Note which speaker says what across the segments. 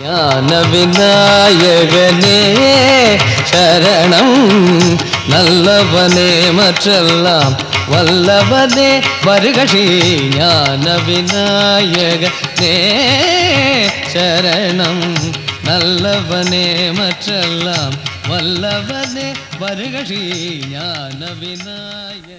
Speaker 1: ஞான விநாயகனே சரணம், நல்லவனே மற்றெல்லாம் வல்லவனே வருகஷி. ஞான விநாயகனே சரணம், நல்லவனே மற்றெல்லாம் வல்லவனே வருகஷி. ஞான விநாயக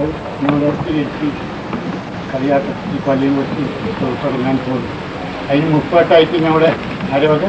Speaker 2: వచ్చి కళ్యాణ ఈ పల్లీలు వచ్చి തുടങ്ങാൻ പോകുന്നു അതിന് മുപ്പായിട്ടായിട്ട് നമ്മുടെ ആരോഗ്യ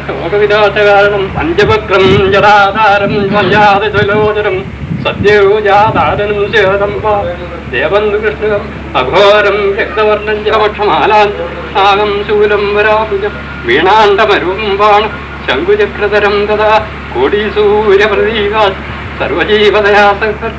Speaker 3: ശോകവിനാശകാരണം പഞ്ചവക്രം ജടാധാരം വഞ്ചാതലോചനം സദ്യോജാതാരനും ശേതം ദേവന്തു കൃഷ്ണം അഘോരം രക്തവർണം ജപക്ഷമാലാൻ നാഗം ശൂലം വരാഭുജം വീണാണ്ടമരൂപാണ് ശംഖുചക്രതരം തഥാ കോടീസൂര്യപ്രതീകാ സർവജീവദയാസകർ.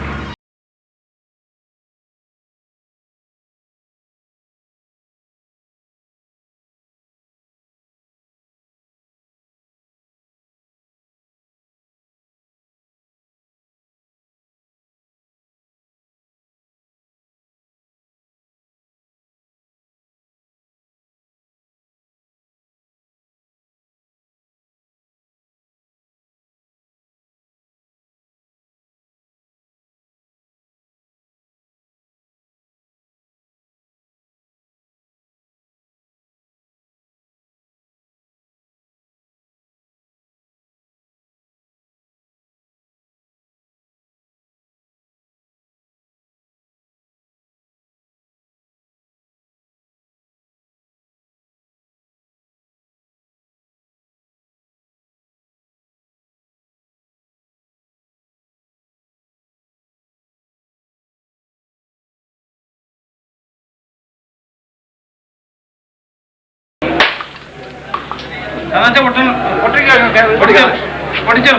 Speaker 3: പഠിച്ചോ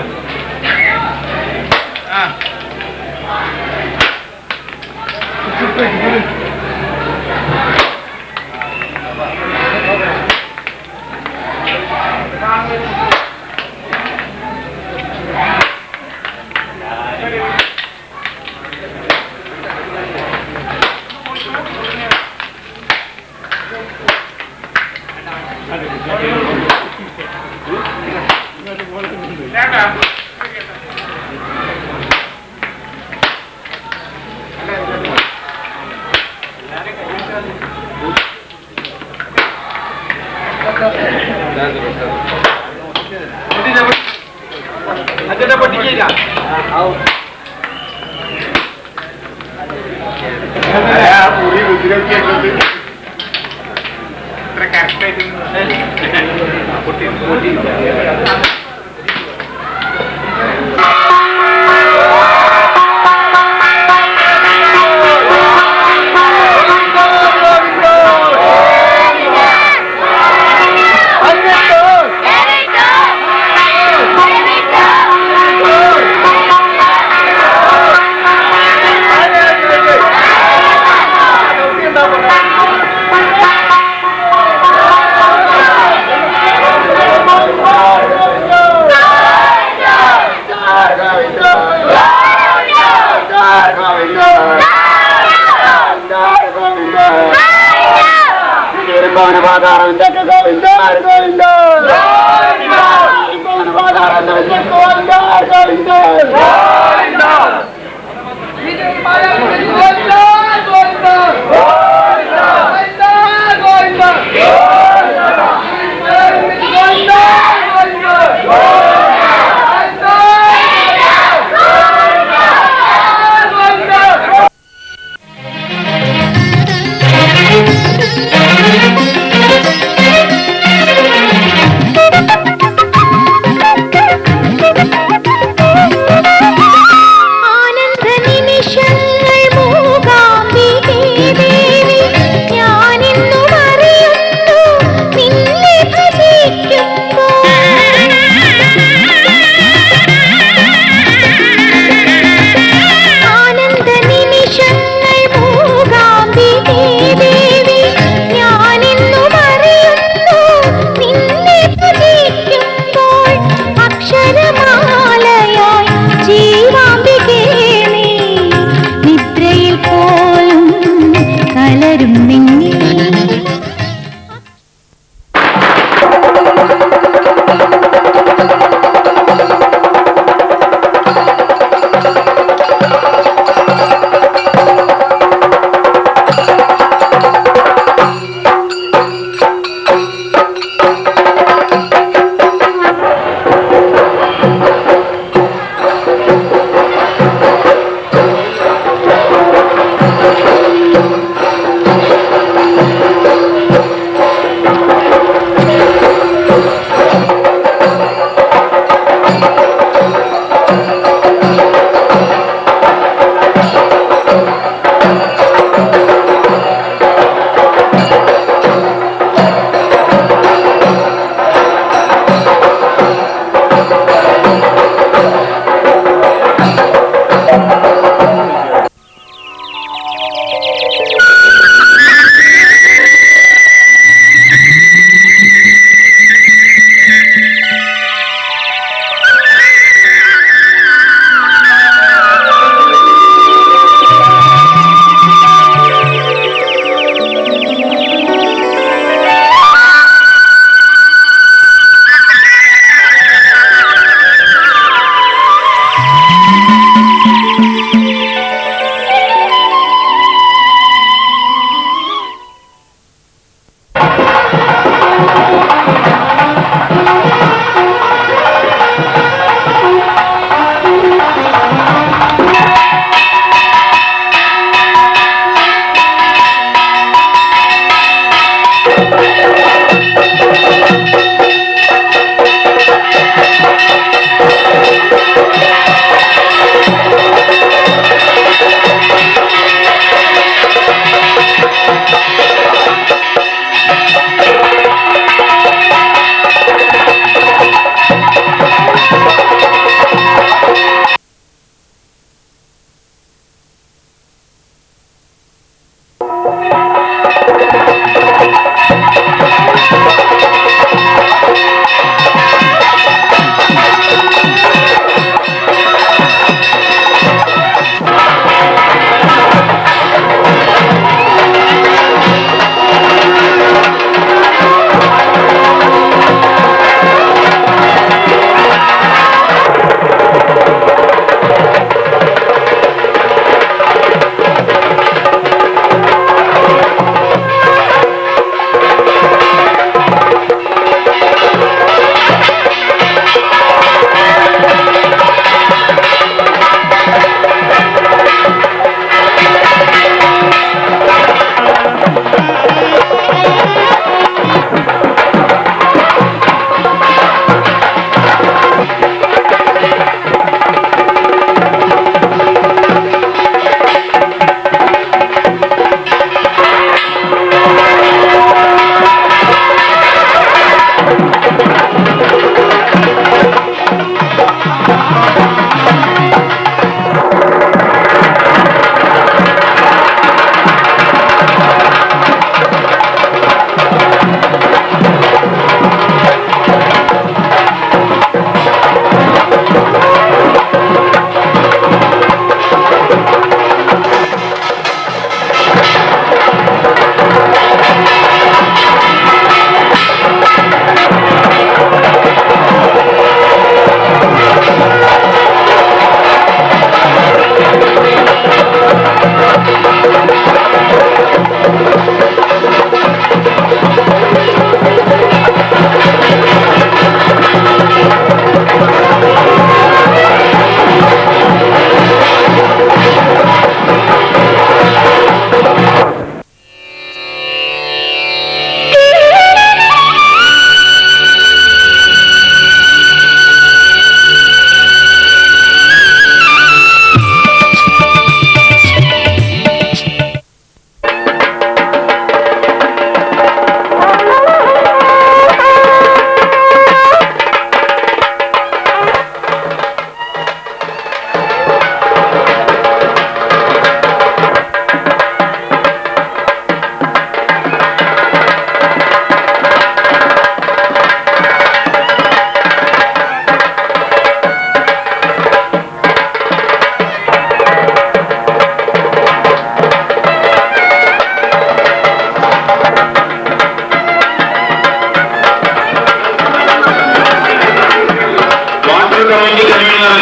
Speaker 4: കമ്മിറ്റി കൺവീനർ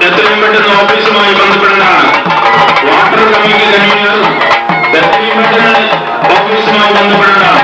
Speaker 4: എത്രയും പെട്ടെന്ന് ഓഫീസുമായി ബന്ധപ്പെടേണ്ടതാണ്. വാട്ടർ കമ്മിറ്റി കൺവീനർ എത്രയും പെട്ടെന്ന് ഓഫീസുമായി ബന്ധപ്പെടേണ്ടതാണ്.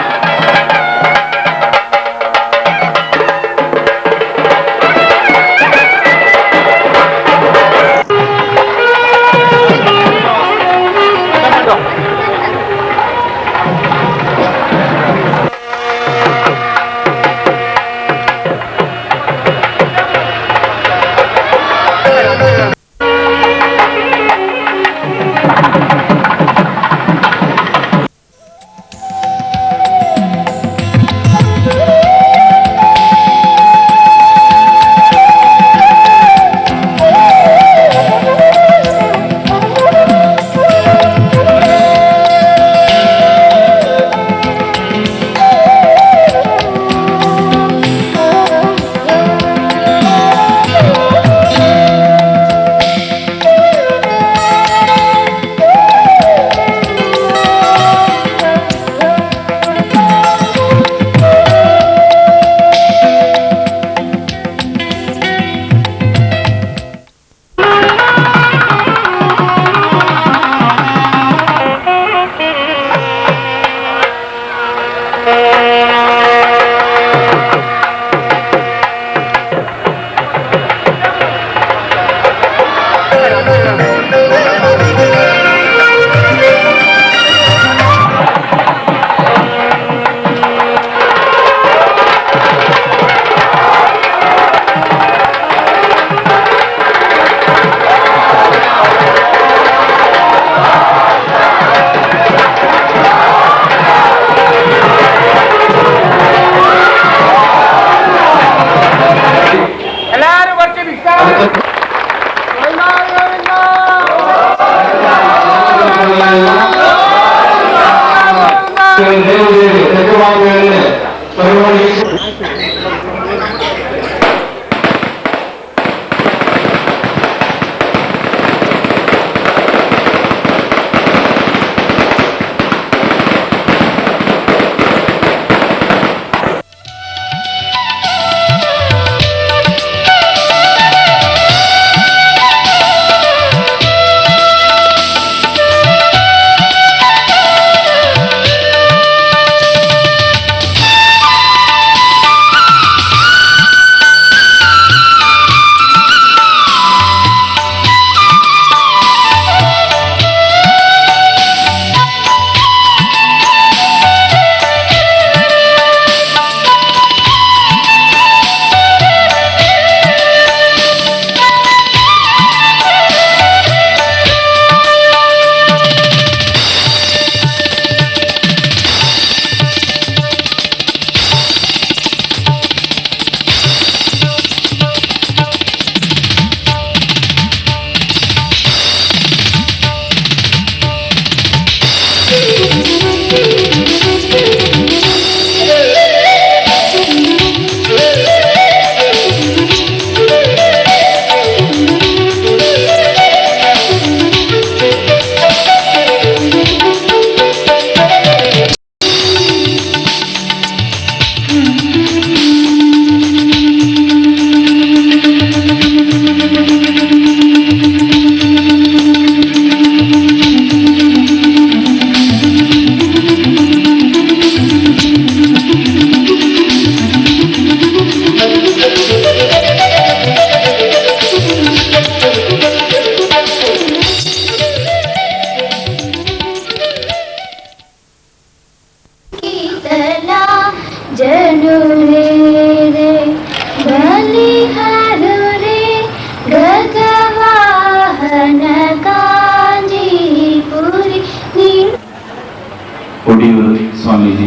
Speaker 5: കൊടിയൂർ സ്വാമിജി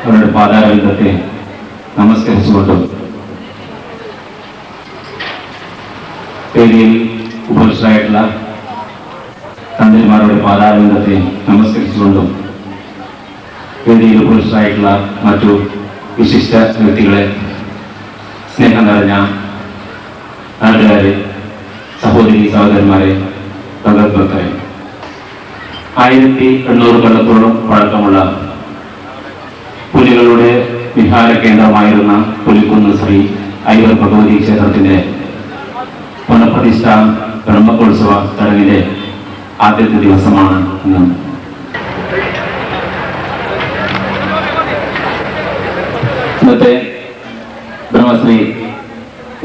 Speaker 5: അവരുടെ പാതാരവിന്ദത്തെ നമസ്കരിച്ചുകൊണ്ടും വേദിയിൽ ഉപരിഷ്ടരായിട്ടുള്ള തന്ത്രിമാരുടെ പാതാരവിന്ദത്തെ നമസ്കരിച്ചുകൊണ്ടും വേദിയിൽ ഉപരിഷ്ടരായിട്ടുള്ള മറ്റു വിശിഷ്ട വ്യക്തികളെ, സ്നേഹം നിറഞ്ഞ നാട്ടുകാരെ, സഹോദരി സഹോദരന്മാരെ, പങ്കെടുത്തവരെ, 1800 കൊല്ലത്തോളം പഴക്കമുള്ള പുലികളുടെ വിഹാര കേന്ദ്രമായിരുന്ന പുലിക്കുന്ന് ശ്രീ ഐവർ ഭഗവതി ക്ഷേത്രത്തിന്റെ പുനഃപ്രതിഷ്ഠ ബ്രഹ്മോത്സവ ചടങ്ങിന്റെ ആദ്യത്തെ ദിവസമാണ് ഇന്ന്. ഇന്നത്തെ ബ്രഹ്മശ്രീ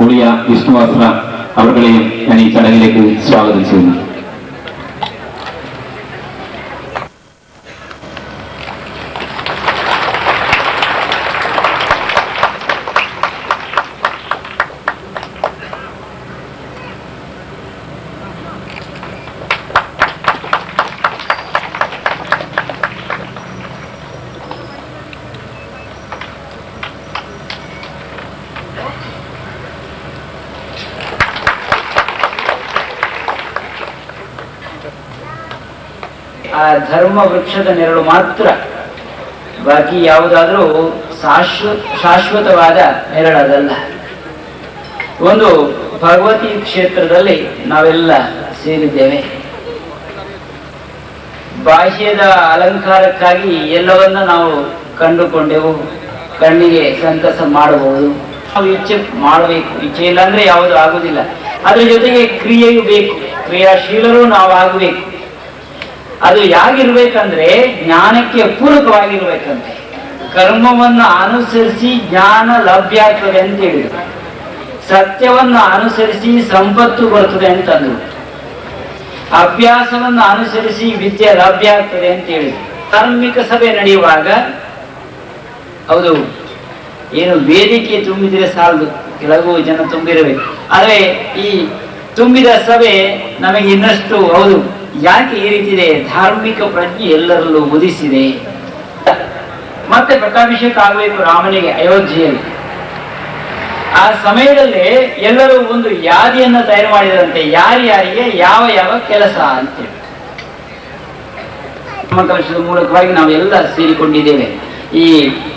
Speaker 5: ഉളിയ വിഷ്ണുവസ്ത്ര അവർകളെയും ഞാൻ ഈ ചടങ്ങിലേക്ക് സ്വാഗതം ചെയ്യുന്നു.
Speaker 6: ಆ ಧರ್ಮ ವೃಕ್ಷದ ನೆರಳು ಮಾತ್ರ, ಬಾಕಿ ಯಾವುದಾದ್ರೂ ಶಾಶ್ವತವಾದ ನೆರಳದಲ್ಲ. ಒಂದು ಭಗವತಿ ಕ್ಷೇತ್ರದಲ್ಲಿ ನಾವೆಲ್ಲ ಸೇರಿದ್ದೇವೆ. ಬಾಹ್ಯದ ಅಲಂಕಾರಕ್ಕಾಗಿ ಎಲ್ಲವನ್ನ ನಾವು ಕಂಡುಕೊಂಡೆವು. ಕಣ್ಣಿಗೆ ಸಂತಸ ಮಾಡಬಹುದು, ನಾವು ಇಚ್ಛೆ ಮಾಡಬೇಕು. ಇಚ್ಛೆ ಇಲ್ಲ ಅಂದ್ರೆ ಯಾವುದು ಆಗುದಿಲ್ಲ. ಅದ್ರ ಜೊತೆಗೆ ಕ್ರಿಯೆಯು ಬೇಕು, ಕ್ರಿಯಾಶೀಲರು ನಾವು ಆಗಬೇಕು. ಅದು ಯಾಗಿರ್ಬೇಕಂದ್ರೆ ಜ್ಞಾನಕ್ಕೆ ಪೂರಕವಾಗಿರ್ಬೇಕಂತೆ. ಕರ್ಮವನ್ನು ಅನುಸರಿಸಿ ಜ್ಞಾನ ಲಭ್ಯ ಆಗ್ತದೆ ಅಂತ ಹೇಳಿದ್ರು. ಸತ್ಯವನ್ನು ಅನುಸರಿಸಿ ಸಂಪತ್ತು ಬರ್ತದೆ ಅಂತಂದ್ರು. ಅಭ್ಯಾಸವನ್ನು ಅನುಸರಿಸಿ ವಿದ್ಯೆ ಲಭ್ಯ ಆಗ್ತದೆ ಅಂತ ಹೇಳಿದ್ರು. ಧಾರ್ಮಿಕ ಸಭೆ ನಡೆಯುವಾಗ ಹೌದು, ಏನು ವೇದಿಕೆ ತುಂಬಿದ್ರೆ ಸಾಲದು, ಕೆಲವು ಜನ ತುಂಬಿರಬೇಕು. ಆದರೆ ಈ ತುಂಬಿದ ಸಭೆ ನಮಗೆ ಇನ್ನಷ್ಟು ಹೌದು ಯಾಕೆ ಈ ರೀತಿ ಇದೆ, ಧಾರ್ಮಿಕ ಪ್ರಜ್ಞೆ ಎಲ್ಲರಲ್ಲೂ ಉದಿಸಿದೆ. ಮತ್ತೆ ಪಟ್ಟಾಭಿಷೇಕ ಆಗಬೇಕು ರಾಮನಿಗೆ ಅಯೋಧ್ಯೆಯಲ್ಲಿ. ಆ ಸಮಯದಲ್ಲಿ ಎಲ್ಲರೂ ಒಂದು ಯಾದಿಯನ್ನ ತಯಾರು ಮಾಡಿದಂತೆ, ಯಾರ್ಯಾರಿಗೆ ಯಾವ ಯಾವ ಕೆಲಸ ಅಂತೇಳಿ ಕಲಶದ ಮೂಲಕವಾಗಿ ನಾವೆಲ್ಲ ಸೇರಿಕೊಂಡಿದ್ದೇವೆ. ಈ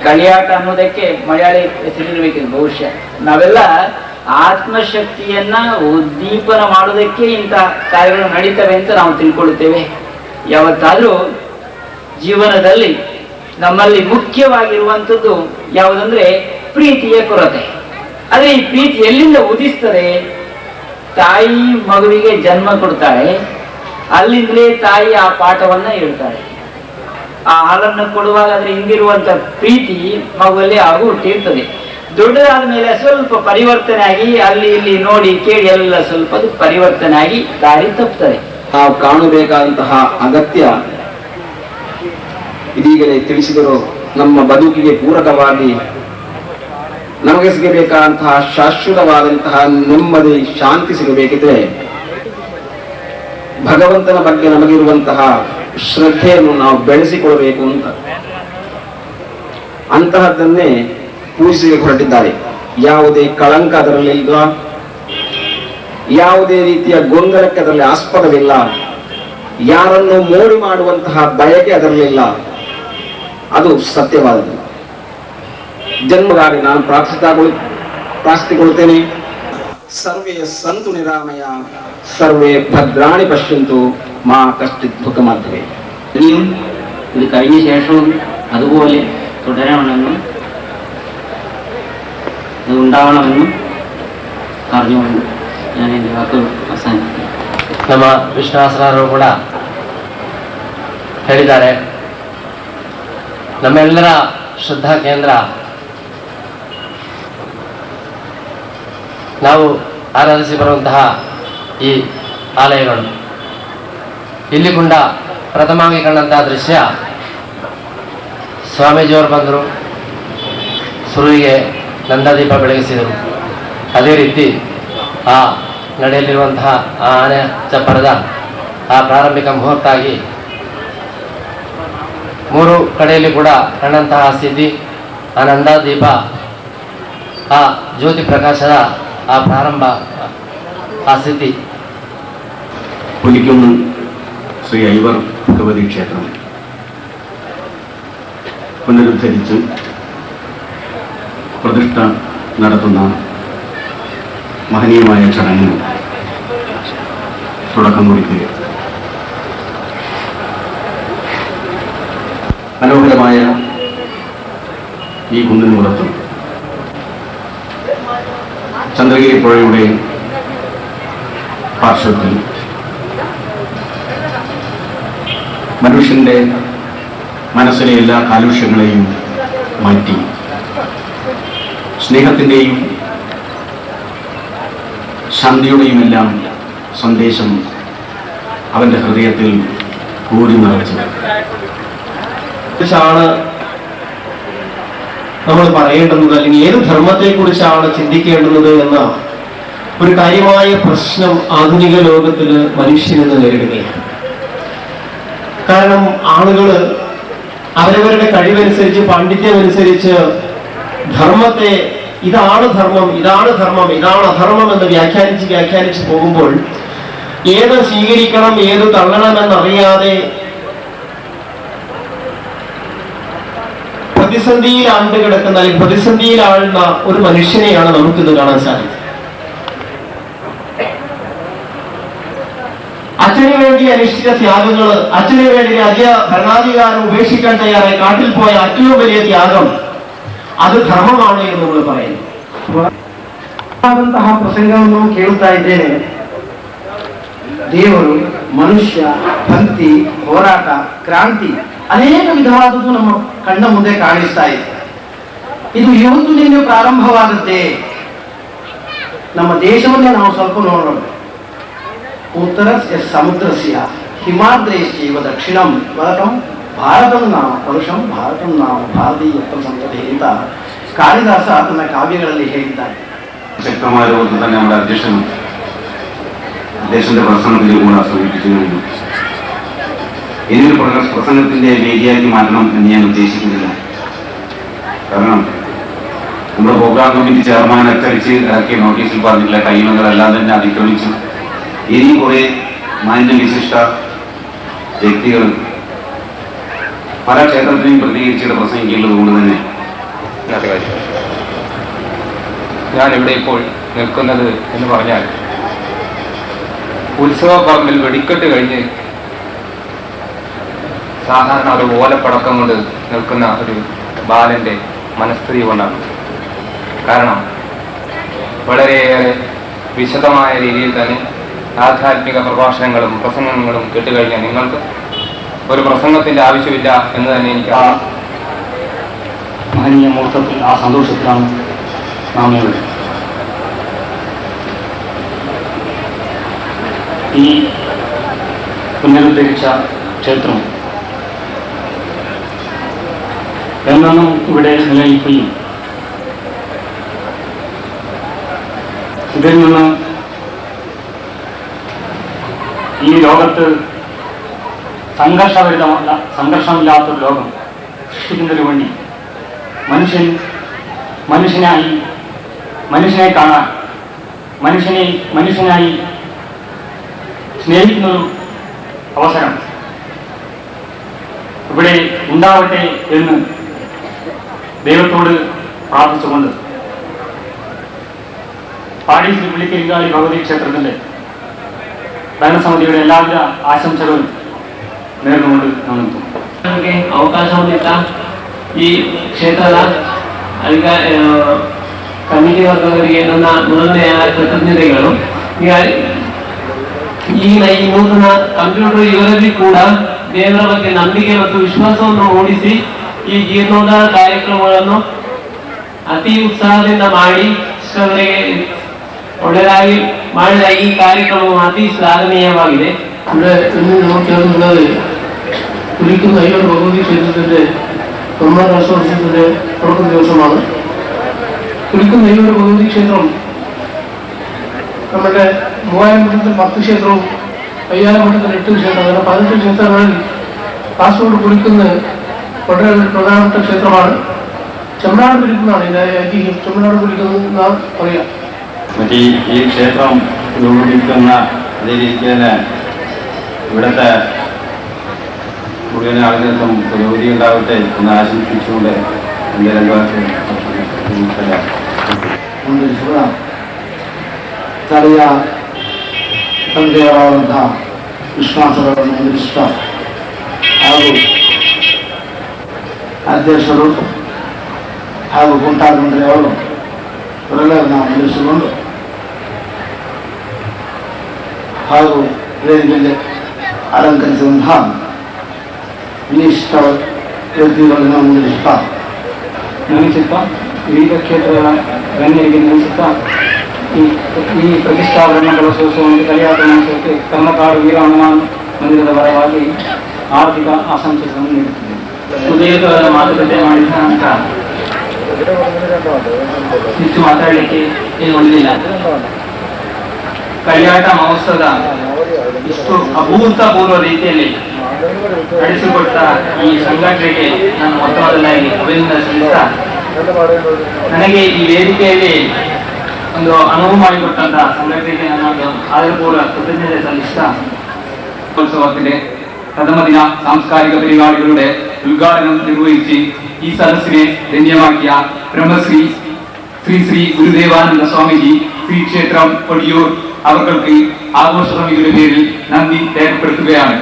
Speaker 6: ಕಳಿಯಾಟ ಅನ್ನೋದಕ್ಕೆ ಮಲಯಾಳಿ ಹೆಸರಿರಬೇಕಿದೆ ಬಹುಶಃ. ನಾವೆಲ್ಲ ಆತ್ಮಶಕ್ತಿಯನ್ನ ಉದ್ದೀಪನ ಮಾಡೋದಕ್ಕೆ ಇಂತಹ ಕಾರ್ಯಗಳು ನಡೀತವೆ ಅಂತ ನಾವು ತಿಳ್ಕೊಳ್ಳುತ್ತೇವೆ. ಯಾವತ್ತಾದ್ರೂ ಜೀವನದಲ್ಲಿ ನಮ್ಮಲ್ಲಿ ಮುಖ್ಯವಾಗಿರುವಂಥದ್ದು ಯಾವುದಂದ್ರೆ ಪ್ರೀತಿಯ ಕೊರತೆ. ಆದ್ರೆ ಈ ಪ್ರೀತಿ ಎಲ್ಲಿಂದ ಉದಿಸ್ತದೆ? ತಾಯಿ ಮಗುವಿಗೆ ಜನ್ಮ ಕೊಡ್ತಾಳೆ, ಅಲ್ಲಿಂದಲೇ ತಾಯಿ ಆ ಪಾಠವನ್ನ ಹೇಳ್ತಾಳೆ. ಆ ಹಾಲನ್ನು ಕೊಡುವಾಗ ಅದ್ರ ಹಿಂದಿರುವಂತ ಪ್ರೀತಿ ಮಗುವಲ್ಲಿ ಹಾಗೂ ಹುಟ್ಟಿರ್ತದೆ. ದೊಡ್ಡದಾದ ಮೇಲೆ ಸ್ವಲ್ಪ ಪರಿವರ್ತನೆ ಆಗಿ ಅಲ್ಲಿ ಇಲ್ಲಿ ನೋಡಿ ಕೇಳಿ ಎಲ್ಲ ಸ್ವಲ್ಪ ಪರಿವರ್ತನೆ ಆಗಿ ದಾರಿ ತಪ್ಪುತ್ತದೆ.
Speaker 7: ನಾವು ಕಾಣಬೇಕಾದಂತಹ ಅಗತ್ಯ ಇದೀಗಲೇ ತಿಳಿಸಿದರು. ನಮ್ಮ ಬದುಕಿಗೆ ಪೂರಕವಾಗಿ ನಮಗೆ ಸಿಗಬೇಕಾದಂತಹ ಶಾಶ್ವತವಾದಂತಹ ನೆಮ್ಮದಿ ಶಾಂತಿ ಸಿಗಬೇಕಿದ್ರೆ ಭಗವಂತನ ಬಗ್ಗೆ ನಮಗಿರುವಂತಹ ಶ್ರದ್ಧೆಯನ್ನು ನಾವು ಬೆಳೆಸಿಕೊಳ್ಳಬೇಕು ಅಂತ ಅಂತಹದ್ದನ್ನೇ ಪೂಜಿಸಿ ಹೊರಟಿದ್ದಾರೆ. ಯಾವುದೇ ಕಳಂಕ ಅದರಲ್ಲಿಲ್ಲ, ಯಾವುದೇ ರೀತಿಯ ಗೊಂದಲಕ್ಕೆ ಅದರಲ್ಲಿ ಆಸ್ಪದವಿಲ್ಲ, ಯಾರನ್ನು ಮೋಡಿ ಮಾಡುವಂತಹ ಬಯಕೆ ಅದರಲ್ಲಿಲ್ಲ. ಅದು ಸತ್ಯವಾದದ್ದು. ಜನ್ಮಗಾಗಿ ನಾನು ಪ್ರಾರ್ಥಿಸಿಕೊಳ್ಳುತ್ತೇನೆ. ಸರ್ವೇ ಸಂತು ನಿರಾಮಯ, സർവേ ഭദ്രാണി പശ്യന്തു, മാ കശ്ചിത് ദുഃഖമാധ്യമേ.
Speaker 6: ഇനിയും ഇത് കഴിഞ്ഞ ശേഷവും അതുപോലെ തുടരണമെന്നും അത് ഉണ്ടാവണമെന്നും പറഞ്ഞുകൊണ്ട് ഞാൻ എൻ്റെ വാക്കുകൾ അവസാനിപ്പിക്കുന്നു.
Speaker 1: ನಮ್ಮ ವಿಶ್ವಾಸರಾರು ಕೂಡ ಹೇಳಿದ್ದಾರೆ, ನಮ್ಮೆಲ್ಲರ ಶ್ರದ್ಧಾ ಕೇಂದ್ರ ನಾವು ಆರಾಧಿಸಿ ಬರುವಂತಹ ಈ ಆಲಯಗಳು. ಇಲ್ಲಿ ಕೂಡ ಪ್ರಥಮವಾಗಿ ಕಂಡಂತಹ ದೃಶ್ಯ, ಸ್ವಾಮೀಜಿಯವರು ಬಂದರು, ಸುರುವಿಗೆ ನಂದಾದೀಪ ಬೆಳಗಿಸಿದರು. ಅದೇ ರೀತಿ ಆ ನಡೆಯಲಿರುವಂತಹ ಆ ಆನೆ ಚಪ್ಪರದ ಆ ಪ್ರಾರಂಭಿಕ ಮುಹೂರ್ತ ಆಗಿ 3 ಕಡೆಯಲ್ಲಿ ಕೂಡ ಕಂಡಂತಹ ಸ್ಥಿತಿ, ಆ ನಂದಾದೀಪ, ಆ ಜ್ಯೋತಿ ಪ್ರಕಾಶದ ಆ ಪ್ರಾರಂಭ, ಆ ಸ್ಥಿತಿ.
Speaker 5: പുലിക്കുന്ന് ശ്രീ ഐവർ ഭഗവതി ക്ഷേത്രം പുനരുദ്ധരിച്ച് പ്രതിഷ്ഠ നടത്തുന്ന മഹനീയമായ ചടങ്ങിന് തുടക്കം കുറിക്കുക. മനോഹരമായ ഈ കുന്നിനുപുറത്തും ചന്ദ്രഗിരി പുഴയുടെ പാർശ്വത്തിൽ മനുഷ്യന്റെ മനസ്സിലെ എല്ലാ കാലുഷ്യങ്ങളെയും മാറ്റി സ്നേഹത്തിൻ്റെയും ശാന്തിയുടെയുമെല്ലാം സന്ദേശം അവൻ്റെ ഹൃദയത്തിൽ ഊരി നിറച്ചു.
Speaker 7: കുറിച്ചാണ് നമ്മൾ പറയേണ്ടുന്നത്, അല്ലെങ്കിൽ ഏത് ധർമ്മത്തെക്കുറിച്ചാണ് ചിന്തിക്കേണ്ടുന്നത് എന്ന ഒരു കാര്യമായ പ്രശ്നം ആധുനിക ലോകത്തിൽ മനുഷ്യനെന്ന് നേരിടുകയാണ്. കാരണം ആളുകൾ അവരവരുടെ കഴിവനുസരിച്ച്, പാണ്ഡിത്യമനുസരിച്ച് ധർമ്മത്തെ ഇതാണ് ധർമ്മം, ഇതാണ് ധർമ്മം, ഇതാണ് അധർമ്മം എന്ന് വ്യാഖ്യാനിച്ച് പോകുമ്പോൾ ഏത് സ്വീകരിക്കണം ഏത് തള്ളണമെന്നറിയാതെ പ്രതിസന്ധിയിൽ ആണ്ട് കിടക്കുന്ന, അല്ലെങ്കിൽ പ്രതിസന്ധിയിൽ ആഴുന്ന ഒരു മനുഷ്യനെയാണ് നമുക്കിത് കാണാൻ സാധിക്കുന്നത്. അച്ഛന് വേണ്ടി അനുഷ്ഠിച്ച ത്യാഗങ്ങള്, അച്ഛന് വേണ്ടി രാജ്യ ഭരണാധികാരം ഉപേക്ഷിക്കാൻ തയ്യാറായി കാട്ടിൽ പോയ ഏറ്റവും വലിയ ത്യാഗം ಅದು ಧರ್ಮമാണ് ಎಂದು നമ്മൾ പറയുന്നു. ಪ್ರಸಂಗವನ್ನು ಕೇಳುತ್ತಾ ಇದ್ದೇನೆ. ದೇವರು, ಮನುಷ್ಯ, ಭಕ್ತಿ, ಹೋರಾಟ, ಕ್ರಾಂತಿ ಅನೇಕ ವಿಧವಾದದ್ದು ನಮ್ಮ ಕಣ್ಣ ಮುಂದೆ ಕಾಣಿಸ್ತಾ ಇದೆ. ಇದು ಇವತ್ತಿನಿಂದ ಪ್ರಾರಂಭವಾಗುತ್ತೆ. ನಮ್ಮ ದೇಶವನ್ನೇ ನಾವು ಸ್ವಲ್ಪ ನೋಡೋಣ. ಉತ್ತರಸ್ಯ ಸಮುದ್ರಸ್ಯ ಹಿಮಾದ್ರೇಶ್ಚೈವ ದಕ್ಷಿಣಂ ವರಕಂ ಭಾರತಂ ನಾಮ ಪರುಷಂ ಭಾರತಂ ನಾಮ ಭಾರತೀಯತ್ವ ಸಂತತಿ ಅಂತ ಕಾಳಿದಾಸ ತನ್ನ ಕಾವ್ಯಗಳಲ್ಲಿ ಹೇಳಿದ್ದಾನೆ.
Speaker 5: ശക്തമായ രൂപത്തിൽ തന്നെ നമ്മുടെ അധ്യക്ഷൻ അദ്ദേഹത്തിന്റെ പ്രസംഗത്തിൽ കൂടെ സൂചിപ്പിച്ചു കഴിഞ്ഞു. ഇനിയൊരു പ്രസംഗത്തിന്റെ വേദിയാക്കി മാറ്റണം എന്ന് ഞാൻ ഉദ്ദേശിക്കുന്നില്ല. കാരണം നമ്മുടെ പ്രോഗ്രാം കമ്മിറ്റി ചെയർമാൻ അച്ചടിച്ച് ഇറക്കിയ നോട്ടീസിൽ പറഞ്ഞിട്ടുള്ള ടൈമുകളെല്ലാം തന്നെ അതിക്രമിച്ചു. ഇനി കുറെ മാന്യവിശിഷ്ട വ്യക്തികൾ പല ക്ഷേത്രത്തിനെയും പ്രതികരിച്ചിട്ട് പ്രസംഗിക്കേണ്ടത് കൊണ്ട് തന്നെ
Speaker 3: ഞാനിവിടെ ഇപ്പോൾ നിൽക്കുന്നത് എന്ന് പറഞ്ഞാൽ ഉത്സവ പറമ്പിൽ വെടിക്കെട്ട് കഴിഞ്ഞ് സാധാരണ ഒരു ഓലപ്പടക്കം കൊണ്ട് നിൽക്കുന്ന ഒരു ബാലന്റെ മനസ്ഥിതി കൊണ്ടാണ്. കാരണം വളരെയേറെ വിശദമായ രീതിയിൽ തന്നെ ആധ്യാത്മിക പ്രഭാഷണങ്ങളും പ്രസംഗങ്ങളും കേട്ടുകഴിഞ്ഞാൽ നിങ്ങൾക്ക് ഒരു പ്രസംഗത്തിന്റെ ആവശ്യമില്ല എന്ന് തന്നെ എനിക്ക്
Speaker 2: മഹനീയ മുഹൂർത്തത്തിൽ ആ സന്തോഷത്തിലാണ് നാം ഇവിടെ. ഈ പുനരുദ്ധരിച്ച ക്ഷേത്രം എന്നും ഇവിടെ നിലനിൽക്കുകയും ഇതിൽ നിന്ന് ഈ ലോകത്ത് സംഘർഷമില്ലാത്തൊരു ലോകം സൃഷ്ടിക്കുന്നതിനു വേണ്ടി മനുഷ്യനെ കാണാൻ, മനുഷ്യനായി സ്നേഹിക്കുന്നൊരു അവസരം ഇവിടെ ഉണ്ടാവട്ടെ എന്ന് ദൈവത്തോട് പ്രാർത്ഥിച്ചുകൊണ്ട് പാടി ശ്രീ പുള്ളിക്കരിങ്കാളി ഭഗവതി ക്ഷേത്രത്തിൻ്റെ ഭരണസമിതിയുടെ എല്ലാവിധ ആശംസകളും നേർന്നുകൊണ്ട്
Speaker 1: ನಮಗೆ ಅವಕಾಶ ಹೊಂದಿದ್ದ ಈ ಕ್ಷೇತ್ರದ ಕಮಿಟಿ ವರ್ಗದವರಿಗೆ ನನ್ನ ಮೊದಲನೆಯ ಕೃತಜ್ಞತೆಗಳು. ಈಗಿನ ಈ ನೂತನ ಕಂಪ್ಯೂಟರ್ ಯುಗದಲ್ಲಿ ಕೂಡ ದೇವರ ಬಗ್ಗೆ ನಂಬಿಕೆ ಮತ್ತು ವಿಶ್ವಾಸವನ್ನು ಮೂಡಿಸಿ ಈ ಜೀರ್ಣೋದ್ಧಾರ ಕಾರ್ಯಕ್ರಮಗಳನ್ನು ಅತಿ ಉತ್ಸಾಹದಿಂದ ಮಾಡಿ ಇಷ್ಟವರೆಗೆ ಒಳ್ಳೆಯದಾಗಿ ಮಾಡಿದ ಈ ಕಾರ್ಯಕ್ರಮವು ಅತಿ ಶ್ಲಾಘನೀಯವಾಗಿದೆ.
Speaker 8: ഇന്ന് നമുക്ക് ചേർന്നുള്ളത് കുരിക്കുന്ന അയ്യർ ഭഗവതി ക്ഷേത്രത്തിന്റെ 9ാം വർഷോത്സവത്തിന്റെ തുടക്ക ദിവസമാണ്. കുരിക്കുന്ന അയ്യർ ഭഗവതി ക്ഷേത്രം നമ്മുടെ 3000 മഠത്തിൽ 10 ക്ഷേത്രവും 5000 മഠത്തിൽ 8 ക്ഷേത്രം, അങ്ങനെ 18 ക്ഷേത്രങ്ങളിൽ കാസർഗോഡ് കുരിക്കുന്ന വളരെ പ്രധാനപ്പെട്ട ക്ഷേത്രമാണ്. ചെമ്മനാട് കുരിക്കുന്നതാണ് ഇതിന്റെ ഐതിഹ്യം. ചെമ്മനാട് കുരിക്കുന്ന പറയാം.
Speaker 2: മറ്റേ ഈ ക്ഷേത്രം രൂപീകരിക്കുന്ന അതേ രീതിക്ക് തന്നെ ഇവിടുത്തെ മുഴുവൻ ആളുകൾക്കും പുരോഗതി ഉണ്ടാവട്ടെ എന്ന് ആശംസിച്ചുകൊണ്ട് എൻ്റെ രംഗവാക്ക്
Speaker 8: ಸ್ಥಳೀಯ ತಂದೆಯವರಾದಂತಹ ವಿಶ್ವಾಸಗಳನ್ನು ಎದುರಿಸುತ್ತಾ ಹಾಗೂ ಅಧ್ಯಕ್ಷರು ಹಾಗೂ ಗುಂಟಾದ ಮಂಡಳಿಯವರು ಇವರೆಲ್ಲರೂ ನಾವು ಎದುರಿಸಿಕೊಂಡು
Speaker 2: ಹಾಗೂ ವೇದಿಕೆಯಲ್ಲಿ ಅಲಂಕರಿಸುವಂತಹ ವಿಶಿಷ್ಟ ವ್ಯಕ್ತಿಗಳನ್ನು ಮುಂದಿಡುತ್ತಾ
Speaker 9: ನಮಿಸುತ್ತಾ ವಿವಿಧ ಕ್ಷೇತ್ರಗಳ ಗಣ್ಯರಿಗೆ ನಮಿಸುತ್ತಾ ಈ ಪ್ರತಿಷ್ಠಾಪನೆ ಬಳಸುವಂತೆ ಕಲಿಯಾಟ ಮಹೋತ್ಸವಕ್ಕೆ ಕರ್ಮಕಾಡು ವೀರ ಹನುಮಾನ್ ಮಂದಿರದ ಪರವಾಗಿ ಆರ್ಥಿಕ ಆಶಂಸೆಗಳನ್ನು ನೀಡುತ್ತಿದೆ.
Speaker 6: ಸುದೀರ್ಘವಾದ ಮಾತುಕತೆ ಮಾಡಿದ ನಂತರ ಹೆಚ್ಚು ಮಾತಾಡಲಿಕ್ಕೆ ಏನು ಉಳಿದಿಲ್ಲ. ಕಲಿಯಾಟ ಮಹೋತ್ಸವದ ಇಷ್ಟು ಅಭೂತಪೂರ್ವ ರೀತಿಯಲ್ಲಿ ನಡೆಸಿಕೊಟ್ಟ ಈ ಸಂಘಟನೆಗೆ ನಾನು ಮೊತ್ತ ಮೊದಲಾಗಿ ಅಭಿನಂದನೆ ಸಲ್ಲಿಸ್ತಾ, ನನಗೆ ಈ ವೇದಿಕೆಯಲ್ಲಿ ಒಂದು ಅನುವು ಮಾಡಿಕೊಟ್ಟಂತಹ ಸಂಘಟನೆಗೆ ನನ್ನೊಂದು ಆದರಪೂರ್ವ ಕೃತಜ್ಞತೆ ಸಲ್ಲಿಸ್ತಾ
Speaker 3: ഉത്സവത്തിന്റെ പ്രഥമ ദിന സാംസ്കാരിക പരിപാടികളുടെ ഉദ്ഘാടനം നിർവഹിച്ച് ഈ സദസ്സിനെ ധന്യമാക്കിയ ബ്രഹ്മശ്രീ ശ്രീ ശ്രീ ഗുരുദേവാനന്ദ സ്വാമിജി ശ്രീ ക്ഷേത്രം കൊടിയൂർ അവർക്ക് ആഘോഷസമിതിയുടെ പേരിൽ നന്ദി രേഖപ്പെടുത്തുകയാണ്.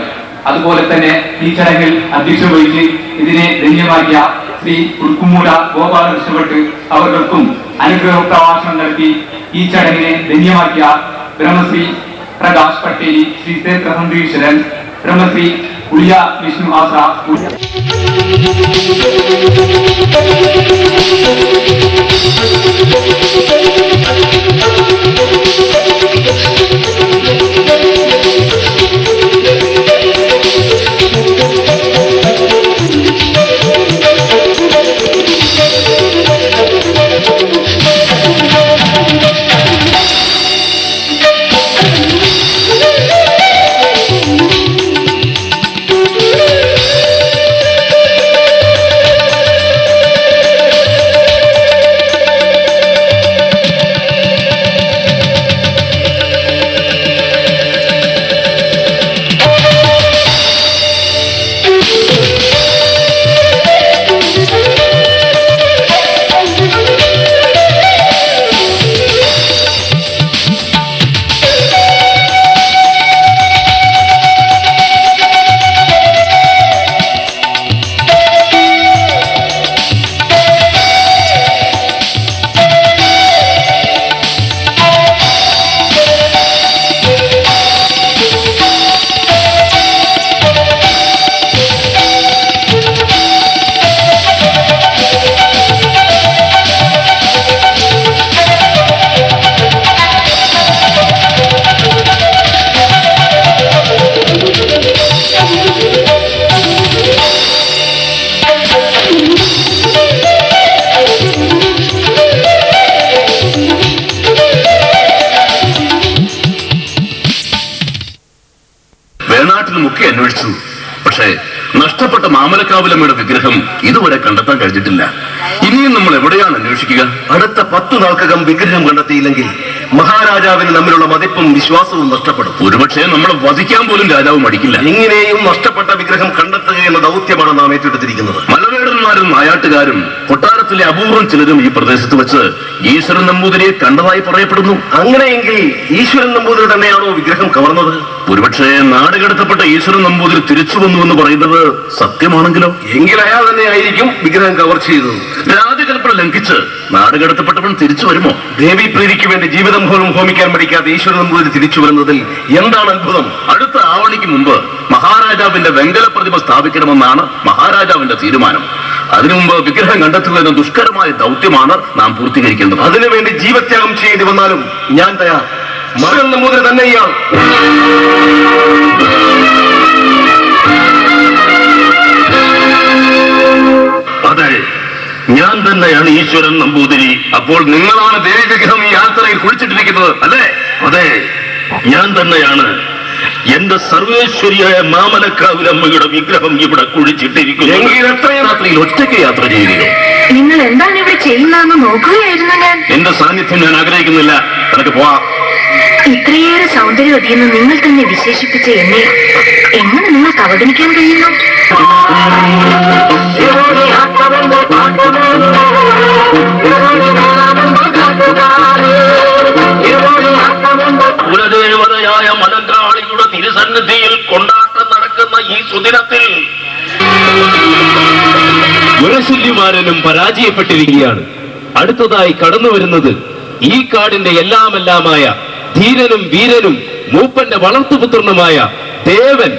Speaker 3: അതുപോലെ തന്നെ ഈ ചടങ്ങിൽ അധ്യക്ഷത വഹിച്ച് ഇതിനെ ധന്യമാക്കിയ ശ്രീ ഉൾക്കുമൂല ഗോപാലകൃഷ്ണ ഭട്ട് അവർക്കും അനുഗ്രഹ പ്രഭാഷണം നടത്തി ഈ ചടങ്ങിനെ ധന്യമാക്കിയ ബ്രഹ്മശ്രീ പ്രകാശ് പട്ടേലി, ശ്രീ ക്ഷേത്രസന്തീശ്വരൻ, ബ്രഹ്മശ്രീ ഉളിയ വിഷ്ണു ആശ്ര
Speaker 10: വേണാട്ടിലുമൊക്കെ അന്വേഷിച്ചു. പക്ഷേ നഷ്ടപ്പെട്ട മാമലക്കാവിലമ്മയുടെ വിഗ്രഹം ഇതുവരെ കണ്ടെത്താൻ കഴിഞ്ഞിട്ടില്ല. ഇനിയും നമ്മൾ എവിടെയാണ് അന്വേഷിക്കുക?
Speaker 7: അടുത്ത 10 നാൾക്കകം വിഗ്രഹം കണ്ടെത്തിയില്ലെങ്കിൽ മഹാരാജാവിന് നമ്മിലുള്ള മതിപ്പും വിശ്വാസവും നഷ്ടപ്പെടും.
Speaker 10: ഒരുപക്ഷെ നമ്മളെ വധിക്കാൻ പോലും രാജാവ് മടിക്കില്ല.
Speaker 7: എങ്ങനെയും നഷ്ടപ്പെട്ട വിഗ്രഹം കണ്ടെത്തുക എന്ന ദൗത്യമാണ് നാം ഏറ്റെടുത്തിരിക്കുന്നത്.
Speaker 10: മലവേടന്മാരും നായാട്ടുകാരും കൊട്ടാരത്തിലെ അപൂർവം ചിലരും ഈ പ്രദേശത്ത് വെച്ച് ഈശ്വരൻ നമ്പൂതിരിയെ കണ്ടതായി പറയപ്പെടുന്നു.
Speaker 7: അങ്ങനെയെങ്കിൽ ഈശ്വരൻ നമ്പൂതിരി തന്നെയാണോ വിഗ്രഹം കവർന്നത്?
Speaker 10: ഒരുപക്ഷെ നാടുകടത്തപ്പെട്ട ഈശ്വരൻ നമ്പൂതിരി തിരിച്ചു വന്നു എന്ന് പറയുന്നത് സത്യമാണെങ്കിലോ?
Speaker 7: എങ്കിൽ അയാൾ തന്നെ ആയിരിക്കും വിഗ്രഹം കവർ ചെയ്തത്.
Speaker 10: രാജകൽപ്പന ലംഘിച്ച് നാടുകടത്തപ്പെട്ടവൻ തിരിച്ചു വരുമോ?
Speaker 7: ദേവി പ്രീതിക്ക് വേണ്ടി ജീവിതം പോലും ഹോമിക്കാൻ പഠിക്കാതെ ഈശ്വരൻ നമ്പൂതിരി തിരിച്ചു വരുന്നതിൽ എന്താണ് അത്ഭുതം?
Speaker 10: അടുത്ത ആവണിക്ക് മുമ്പ് മഹാരാജാവിന്റെ വെങ്കല പ്രതിമ സ്ഥാപിക്കണമെന്നാണ് മഹാരാജാവിന്റെ തീരുമാനം. അതിനു മുമ്പ് വിഗ്രഹം കണ്ടെത്തുക എന്ന ദുഷ്കരമായ ദൗത്യമാണ് നാം പൂർത്തീകരിക്കേണ്ടത്.
Speaker 7: അതിനുവേണ്ടി ജീവത്യാഗം ചെയ്യേണ്ടി വന്നാലും ഞാൻ തയ്യാർ. മകൻ നമ്പൂതിരി തന്നെ ഇയാൾ.
Speaker 10: അതെ, ഞാൻ തന്നെയാണ് ഈശ്വരൻ നമ്പൂതിരി. അപ്പോൾ നിങ്ങളാണ് ദേവി വിഗ്രഹം ഈ യാത്രയിൽ കുഴിച്ചിട്ടിരിക്കുന്നത് അല്ലേ? അതെ, ഞാൻ തന്നെയാണ്. എന്റെ സർവേശ്വരിയായ മാമലക്കാവിലമ്മയുടെ വിഗ്രഹം ഇവിടെ കുഴിച്ചിട്ടിരിക്കുന്നു.
Speaker 7: എങ്കിൽ എത്രയും
Speaker 10: രാത്രിയിൽ ഒറ്റയ്ക്ക് യാത്ര ചെയ്യുകയോ?
Speaker 11: നിങ്ങൾ എന്താണ് ഇവിടെ ചെയ്യുന്നതെന്ന് നോക്കുകയായിരുന്നു ഞാൻ.
Speaker 10: എന്റെ സാന്നിധ്യം ഞാൻ ആഗ്രഹിക്കുന്നില്ല. നിനക്ക് പോവാം.
Speaker 11: ഇത്രയേറെ സൗന്ദര്യവതിയെന്ന് നിങ്ങൾ തന്നെ വിശേഷിപ്പിച്ച എന്നെ എങ്ങനെ നിങ്ങൾക്ക് അവഗണിക്കാൻ കഴിയുന്നു?
Speaker 10: കുലദേവതയായ മലങ്കാളിയുടെ തിരുസന്നിധിയിൽ കൊണ്ടാട്ടം നടക്കുന്ന ഈ സുദിനത്തിൽ
Speaker 12: മുരശല്യമാരനും പരാജയപ്പെട്ടിരിക്കുകയാണ്. അടുത്തതായി കടന്നു വരുന്നത് ഈ കാടിന്റെ എല്ലാമെല്ലാമായ ധീരനും വീരനും മൂപ്പന്റെ വളർത്തുപുത്രനുമായ ദേവൻ.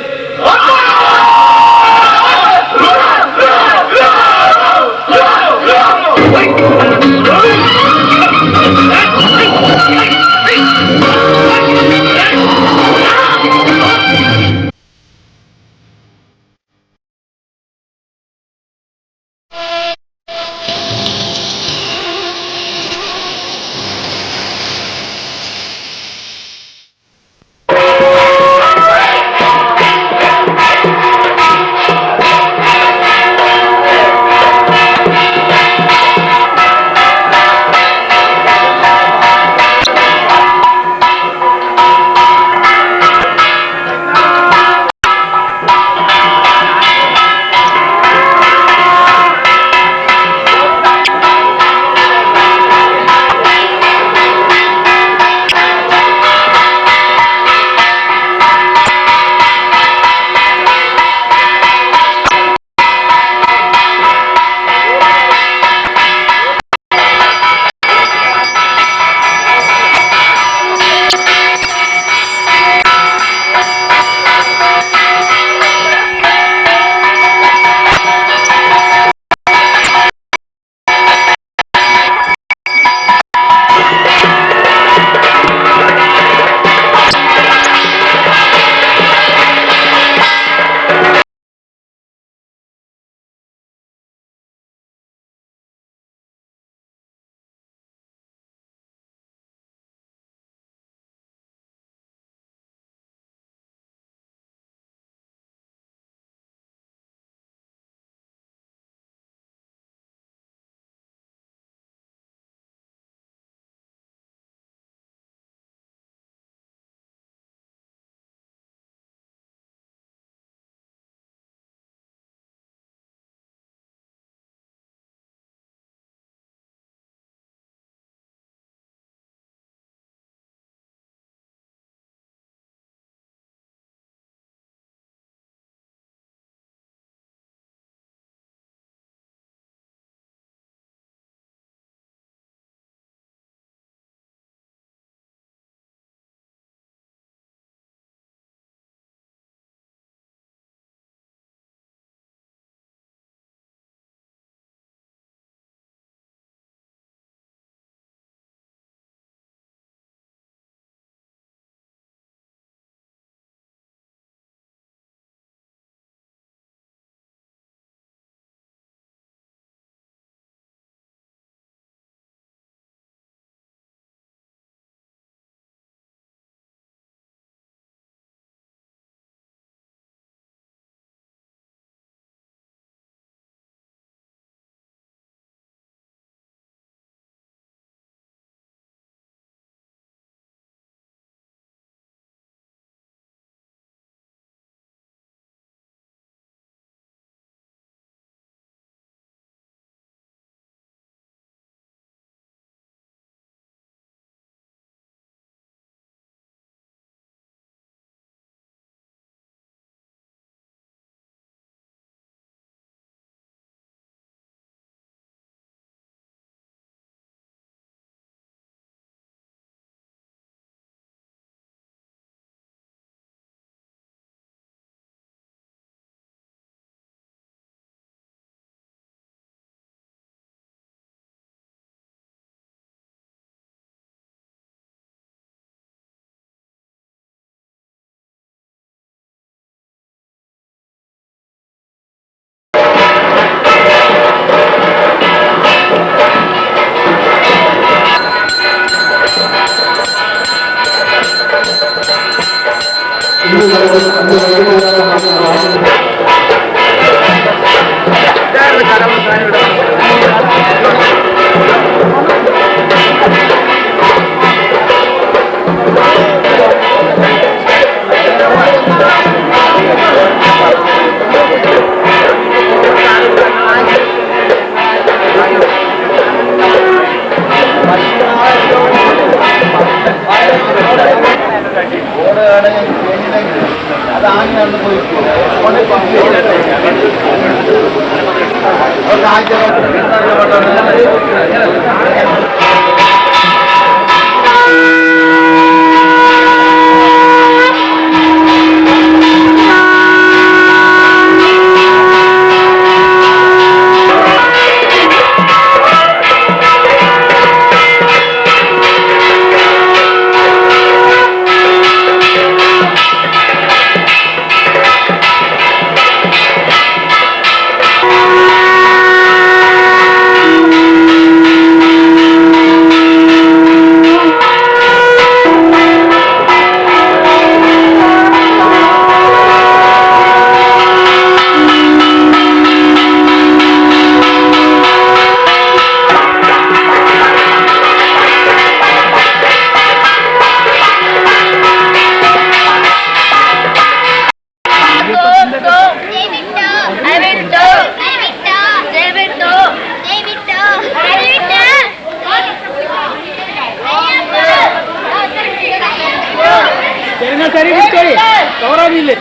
Speaker 13: ഭാവിയില്ലേ?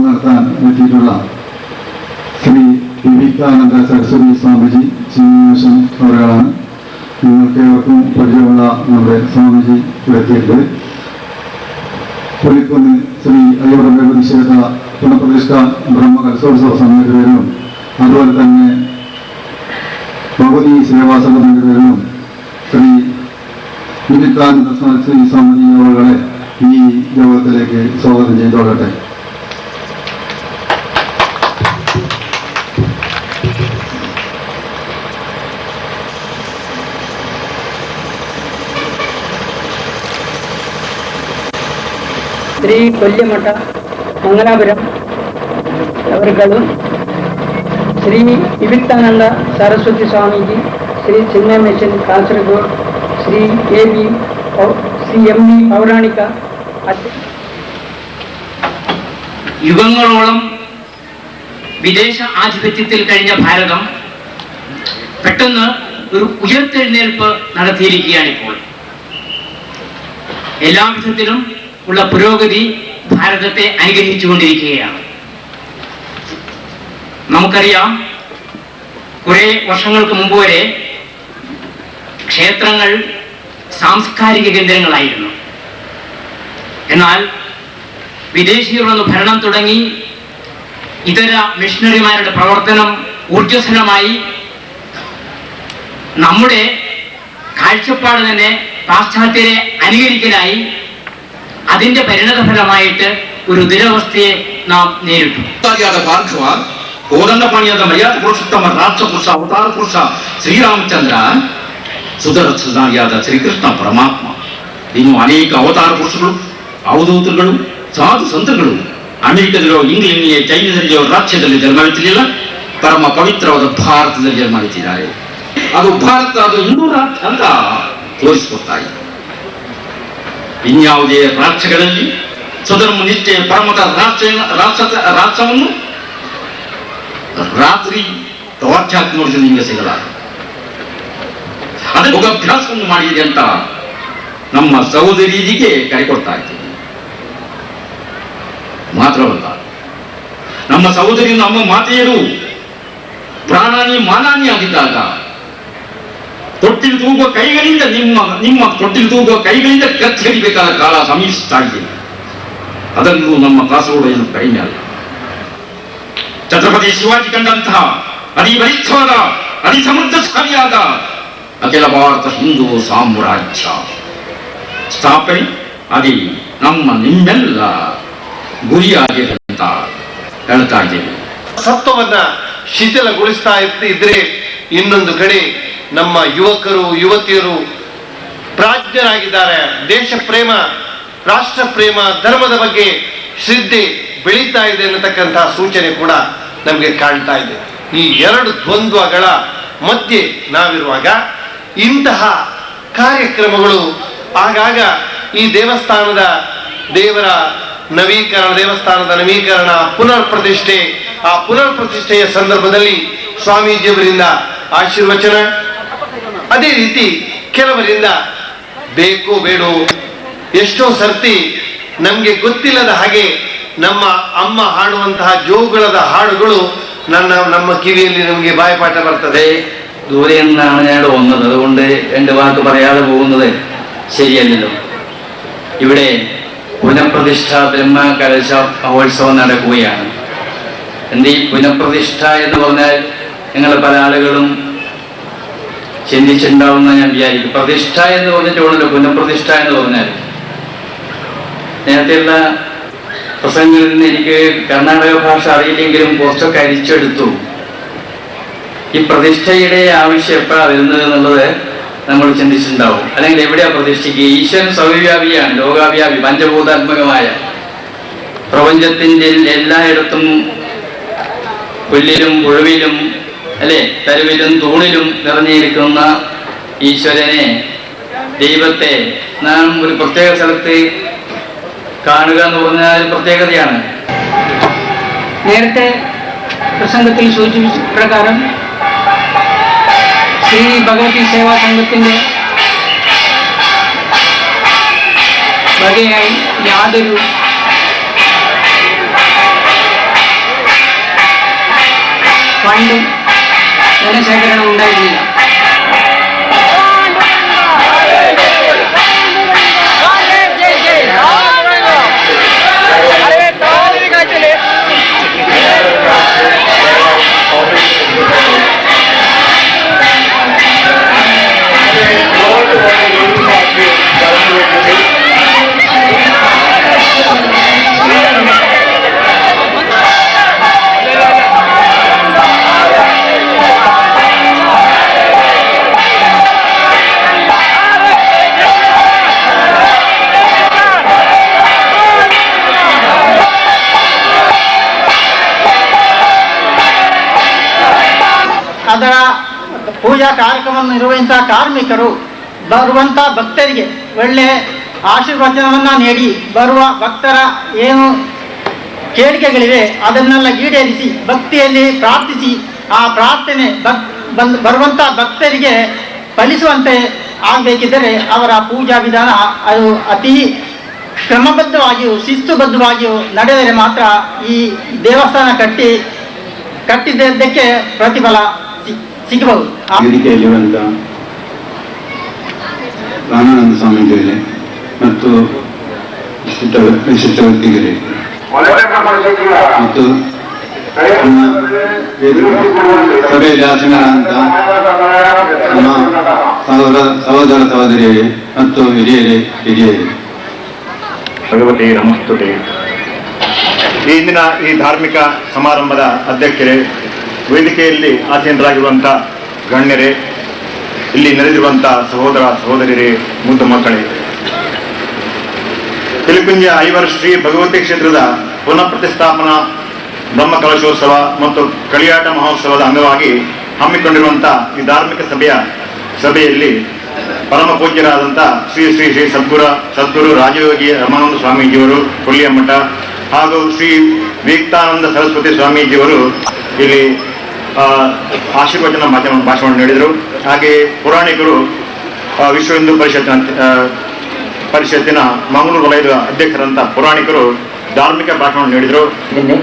Speaker 14: നടത്താൻ എത്തിയിട്ടുള്ള ശ്രീ വിവേകാനന്ദ സരസ്വതി സ്വാമിജി സീനിയേഷൻ അവരാണ്. നിങ്ങൾക്ക് ഏവർക്കും പരിചയമുള്ള നമ്മുടെ സ്വാമിജി എത്തിയിട്ടുണ്ട്. പുലിക്കുന്ന് ശ്രീ അയ്യപ്പ ക്ഷേത്ര പുനഃപ്രതിഷ്ഠ ബ്രഹ്മകലശോത്സവ സമിതിയുടെ പേരിലും അതുപോലെ തന്നെ ഭഗവതി സേവാസമിതിയുടെ പേരിലും ശ്രീ വിവേകാനന്ദ സരസ്വതി സ്വാമിജി അവരുടെ ഈ യോഗത്തിലേക്ക് സ്വാഗതം ചെയ്തോളട്ടെ.
Speaker 15: ശ്രീ കൊല്ലിമഠ മംഗലാപുരം അവർകളും Shri Vivekananda Saraswati Swamiji, Shri Chinmaya mission Kasaragod, Shri M V പൗരാണിക.
Speaker 6: യുഗങ്ങളോളം വിദേശ ആധിപത്യത്തിൽ കഴിഞ്ഞ ഭാരതം പെട്ടെന്ന് ഒരു ഉയർത്തെഴുന്നേൽപ്പ് നടത്തിയിരിക്കുകയാണിപ്പോൾ. എല്ലാവിധത്തിലും ഉള്ള പുരോഗതി ഭാരതത്തെ അനുഗ്രഹിച്ചുകൊണ്ടിരിക്കുകയാണ്. നമുക്കറിയാം, കുറെ വർഷങ്ങൾക്ക് മുമ്പ് വരെ ക്ഷേത്രങ്ങൾ സാംസ്കാരിക കേന്ദ്രങ്ങളായിരുന്നു. എന്നാൽ വിദേശികൾ വന്ന് ഭരണം തുടങ്ങി, ഇതര മിഷണറിമാരുടെ പ്രവർത്തനം ഊർജ്ജസ്വലമായി, നമ്മുടെ കാഴ്ചപ്പാട് തന്നെ പാശ്ചാത്യരെ അനുകരിക്കലായി. അതിന്റെ പരിണതഫലമായിട്ട് ഒരു ദുരവസ്ഥയെ
Speaker 3: നാം നേരിട്ടു. ഭാർഗവ ಕೋದಂಡಪಾಣಿಯಾದ ಮರ್ಯಾದ ಪುರುಷೋತ್ತಮ ರಾಜಪುರುಷ ಅವತಾರ ಪುರುಷ ಶ್ರೀರಾಮಚಂದ್ರ ಸುಧರ್ಸನಾರಿಯಾದ ಶ್ರೀಕೃಷ್ಣ ಪರಮಾತ್ಮ ಇನ್ನು ಅನೇಕ ಅವತಾರ ಪುರುಷಗಳು ಅವಧೂತರುಗಳು ಸಾಧು ಸಂತಗಳು ಅಮೆರಿಕದಲ್ಲಿರೋ ಇಂಗ್ಲೆಂಡ್ಗೆ ಚೈನಾದಲ್ಲಿರೋ ರಾಜ್ಯದಲ್ಲಿ ಜನ್ಮವೆತ್ತಲಿಲ್ಲ, ಪರಮ ಪವಿತ್ರವಾದ ಭಾರತದಲ್ಲಿ ಜನ್ಮವೆತ್ತಿದ್ದಾರೆ. ಅದು ಭಾರತ, ಅದು ಹಿಂದೂ ರಾಷ್ಟ್ರ ಅಂತ ತೋರಿಸಿಕೊಡ್ತಾ ಇದೆ. ಇನ್ಯಾವುದೇ ರಾಜ್ಯಗಳಲ್ಲಿ ಸ್ವಧರ್ಮ ನಿಷ್ಠೆ ಪರಮತ ರಾಷ್ಟ್ರವನ್ನು ರಾತ್ರಿ ಟಾರ್ಚ್ ಹಾಕಿ ನೋಡಿದ್ರೆ ನಿಮಗೆ ಸಿಗಲಾರ. ಅದಕ್ಕೆ ಯೋಗಾಭ್ಯಾಸವನ್ನು ಮಾಡಿದೆ ಅಂತ ನಮ್ಮ ಸಹೋದರಿಯರಿಗೆ ಕರೆ ಕೊಡ್ತಾ ಇದ್ದೀವಿ. ಮಾತ್ರವಲ್ಲ, ನಮ್ಮ ಸಹೋದರಿ ನಮ್ಮ ಮಾತೆಯರು ಪ್ರಾಣಾನಿ ಮಾನಾನಿ ಆಗಿದ್ದಾಗ ತೊಟ್ಟಿಲು ತೂಗುವ ಕೈಗಳಿಂದ ನಿಮ್ಮ ತೊಟ್ಟಿಲು ತೂಗುವ ಕೈಗಳಿಂದ ಕತ್ತರಿಬೇಕಾದ ಕಾಲ ಸಮೀಪಿಸ್ತಾ ಇದೆ. ಅದನ್ನು ನಮ್ಮ ಕಾಸರಗೋಡು ಏನು ಕಡಿಮೆ ಅಲ್ಲ. ಛತ್ರಪತಿ ಶಿವಾಜಿ ಕಂಡಂತಹ ಅತಿ ಬಲಿಷ್ಠವಾದ ಅತಿ ಸಮೃದ್ಧಶಾಲಿಯಾದ ಅಖಿಲ ಭಾರತ ಹಿಂದೂ ಸಾಮ್ರಾಜ್ಯ ಸ್ಥಾಪನೆ ಅದೇ ನಮ್ಮ ನಿಮ್ಮೆಲ್ಲ ಗುರಿಯಾಗಿದೆ ಅಂತ ಹೇಳ್ತಾ ಇದ್ದೇವೆ.
Speaker 13: ಸತ್ವವನ್ನ ಶಿಥಿಲಗೊಳಿಸ್ತಾ ಇದ್ರೆ ಇನ್ನೊಂದು ಕಡೆ ನಮ್ಮ ಯುವಕರು ಯುವತಿಯರು ಪ್ರಾಜ್ಞರಾಗಿದ್ದಾರೆ. ದೇಶ ಪ್ರೇಮ, ರಾಷ್ಟ್ರ ಪ್ರೇಮ, ಧರ್ಮದ ಬಗ್ಗೆ ಶ್ರದ್ಧೆ ಬೆಳೀತಾ ಇದೆ ಅನ್ನತಕ್ಕಂತಹ ಸೂಚನೆ ಕೂಡ ನಮಗೆ ಕಾಣ್ತಾ ಇದೆ. ಈ ಎರಡು ದ್ವಂದ್ವಗಳ ಮಧ್ಯೆ ನಾವಿರುವಾಗ ಇಂತಹ ಕಾರ್ಯಕ್ರಮಗಳು ಆಗಾಗ ಈ ದೇವಸ್ಥಾನದ ನವೀಕರಣ, ಪುನರ್ ಪ್ರತಿಷ್ಠೆ, ಆ ಪುನರ್ ಪ್ರತಿಷ್ಠೆಯ ಸಂದರ್ಭದಲ್ಲಿ ಸ್ವಾಮೀಜಿಯವರಿಂದ ಆಶೀರ್ವಚನ, ಅದೇ ರೀತಿ ಕೆಲವರಿಂದ ಬೇಕೋ ಬೇಡೋ ಎಷ್ಟೋ ಸರ್ತಿ ನಮ್ಗೆ ಗೊತ್ತಿಲ್ಲದ ಹಾಗೆ ನಮ್ಮ ಅಮ್ಮ ಹಾಡುವಂತಹ ಜೋಗುಳದ ಹಾಡುಗಳು ನಮ್ಮ ಕಿವಿಯಲ್ಲಿ നಮಗೆ ബായപാട്ട ബರ್ತದೆ.
Speaker 6: ദൂരെ നിന്നാണ് ഞാൻ വന്നത്, അതുകൊണ്ട് രണ്ട് വാക്ക് പറയാതെ പോകുന്നത് ശരിയല്ലല്ലോ. ഇവിടെ പുനഃപ്രതിഷ്ഠ ബ്രഹ്മ കലശ മഹോത്സവം നടക്കുകയാണ്. ഈ പുനഃപ്രതിഷ്ഠ എന്ന് പറഞ്ഞാൽ നിങ്ങൾ പല ആളുകളും ചിന്തിച്ചിട്ടുണ്ടാവുന്ന ഞാൻ വിചാരിക്കും. പ്രതിഷ്ഠ എന്ന് പറഞ്ഞിട്ടുണ്ടല്ലോ പുനഃപ്രതിഷ്ഠ എന്ന് പറഞ്ഞാൽ. നേരത്തെയുള്ള പ്രസംഗങ്ങളിൽ നിന്ന് എനിക്ക് കർണാടക ഭാഷ അറിയില്ലെങ്കിലും കുറച്ചൊക്കെ അരിച്ചെടുത്തു. ഈ പ്രതിഷ്ഠയുടെ ആവശ്യം എപ്പോഴാണ് വരുന്നത് എന്നുള്ളത് നമ്മൾ ചിന്തിച്ചിട്ടുണ്ടാവും. അല്ലെങ്കിൽ എവിടെയാ പ്രതിഷ്ഠിക്കുക? ഈശ്വരൻ സർവ്വവ്യാപിയാണ്, ലോകാവ്യാപി, പഞ്ചഭൂതാത്മകമായ പ്രപഞ്ചത്തിൻ്റെ എല്ലായിടത്തും പുല്ലിലും പുഴുവിലും അല്ലെ തരുവിലും തൂണിലും നിറഞ്ഞിരിക്കുന്ന ഈശ്വരനെ, ദൈവത്തെ നാം ഒരു പ്രത്യേക സ്ഥലത്ത് കാണുക എന്ന് പറഞ്ഞാൽ പ്രത്യേകതയാണ്.
Speaker 15: നേരത്തെ പ്രസംഗത്തിൽ സൂചിപ്പിച്ച പ്രകാരം ശ്രീ ഭഗവതി സേവാ സംഘത്തിൻ്റെ വകയായി യാതൊരു ഫണ്ടും ധനശേഖരണം ഉണ്ടായിരുന്നില്ല.
Speaker 16: ಅದರ ಪೂಜಾ ಕಾರ್ಯಕ್ರಮವನ್ನು ನಿರ್ವಹಿಸುವ ಕಾರ್ಮಿಕರು ಬರುವಂಥ ಭಕ್ತರಿಗೆ ಒಳ್ಳೆಯ ಆಶೀರ್ವಚನವನ್ನು ನೀಡಿ ಬರುವ ಭಕ್ತರ ಏನು ಕೇಳಿಕೆಗಳಿವೆ ಅದನ್ನೆಲ್ಲ ಈಡೇರಿಸಿ ಭಕ್ತಿಯಲ್ಲಿ ಪ್ರಾರ್ಥಿಸಿ ಆ ಪ್ರಾರ್ಥನೆ ಬರುವಂಥ ಭಕ್ತರಿಗೆ ಫಲಿಸುವಂತೆ ಆಗಬೇಕಿದ್ದರೆ ಅವರ ಪೂಜಾ ವಿಧಾನ ಅದು ಅತಿ ಕ್ರಮಬದ್ಧವಾಗಿಯೂ ಶಿಸ್ತುಬದ್ಧವಾಗಿಯೂ ನಡೆದರೆ ಮಾತ್ರ ಈ ದೇವಸ್ಥಾನ ಕಟ್ಟಿದ್ದಕ್ಕೆ ಪ್ರತಿಫಲ ಸಿಗಬಹುದು.
Speaker 14: ವೇದಿಕೆಯಲ್ಲಿರುವಂಥ ರಾಮಾನಂದ ಸ್ವಾಮೀಜಿಯವರೇ ಮತ್ತು ವಿಶಿಷ್ಟ ವ್ಯಕ್ತಿಗಳೇ ಮತ್ತು ಸಭೆಯಲ್ಲಿ ಆಸೀನರಾದಂಥ ನಮ್ಮ ಸಹೋದರ ಸಹೋದರಿಯರೇ ಮತ್ತು ಹಿರಿಯರೇ
Speaker 17: ಭಗವತಿ ನಮಸ್ತುತೆ. ಈ ಇಂದಿನ ಈ ಧಾರ್ಮಿಕ ಸಮಾರಂಭದ ಅಧ್ಯಕ್ಷರೇ, ವೇದಿಕೆಯಲ್ಲಿ ಆಸೀನರಾಗಿರುವಂಥ ಗಣ್ಯರೇ, ಇಲ್ಲಿ ನೆರೆದಿರುವಂಥ ಸಹೋದರ ಸಹೋದರಿಯರೇ, ಮುದ್ದು ಮಕ್ಕಳೇ, ತಿಲಕುಂಜ ಐವರ್ ಶ್ರೀ ಭಗವತಿ ಕ್ಷೇತ್ರದ ಪುನಃ ಪ್ರತಿಷ್ಠಾಪನಾ ಬ್ರಹ್ಮ ಕಲಶೋತ್ಸವ ಮತ್ತು ಕಳಿಯಾಟ ಮಹೋತ್ಸವದ ಅಂಗವಾಗಿ ಹಮ್ಮಿಕೊಂಡಿರುವಂಥ ಈ ಧಾರ್ಮಿಕ ಸಭೆಯಲ್ಲಿ ಪರಮ ಪೂಜ್ಯರಾದಂಥ ಶ್ರೀ ಶ್ರೀ ಶ್ರೀ ಸದ್ಗುರು ರಾಜಯೋಗಿ ರಮಾನಂದ ಸ್ವಾಮೀಜಿಯವರು ಕೊಲ್ಲಿಯ ಮಠ ಹಾಗೂ ಶ್ರೀ ವಿವೇಕಾನಂದ ಸರಸ್ವತಿ ಸ್ವಾಮೀಜಿಯವರು ಇಲ್ಲಿ ಆಶೀರ್ವಚನ ಭಾಷಣ ನೀಡಿದರು. ಹಾಗೆ ಪುರಾಣಿಕರು ವಿಶ್ವ ಹಿಂದೂ ಪರಿಷತ್ತಿನ ಮಂಗಳೂರು ವಲಯದ ಅಧ್ಯಕ್ಷರಂತ ಪುರಾಣಿಕರು ധാർമ്മിക ഭാഷണം നേടിದ್ರು.
Speaker 6: ഇതിന്റെ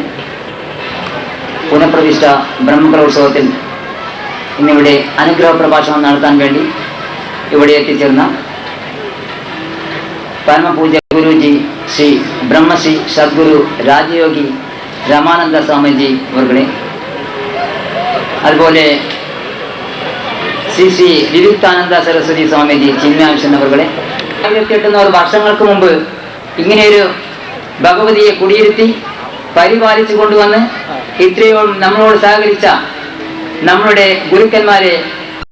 Speaker 6: പുനഃപ്രതിഷ്ഠ ബ്രഹ്മകലോത്സവത്തിൽ ഇന്നിവിടെ അനുഗ്രഹ പ്രഭാഷണം നടത്താൻ വേണ്ടി ഇവിടെ എത്തിച്ചേർന്ന പരമപൂജ്യ ഗുരുജി ശ്രീ ബ്രഹ്മശ്രീ സദ്ഗുരു രാജയോഗി രമാനന്ദ സ്വാമിജി അവർകളെ, അതുപോലെ ശ്രീ ശ്രീ വിവേകാനന്ദ സരസ്വതി സ്വാമിജി ചിന്മയാംശൻ അവർകളെ, 1800 വർഷങ്ങൾക്ക് മുമ്പ് ഇങ്ങനെയൊരു ഭഗവതിയെ കുടിയിരുത്തി പരിപാലിച്ചു കൊണ്ടുവന്ന് ഇത്രയും നമ്മളോട് സഹകരിച്ച നമ്മളുടെ ഗുരുക്കന്മാരെ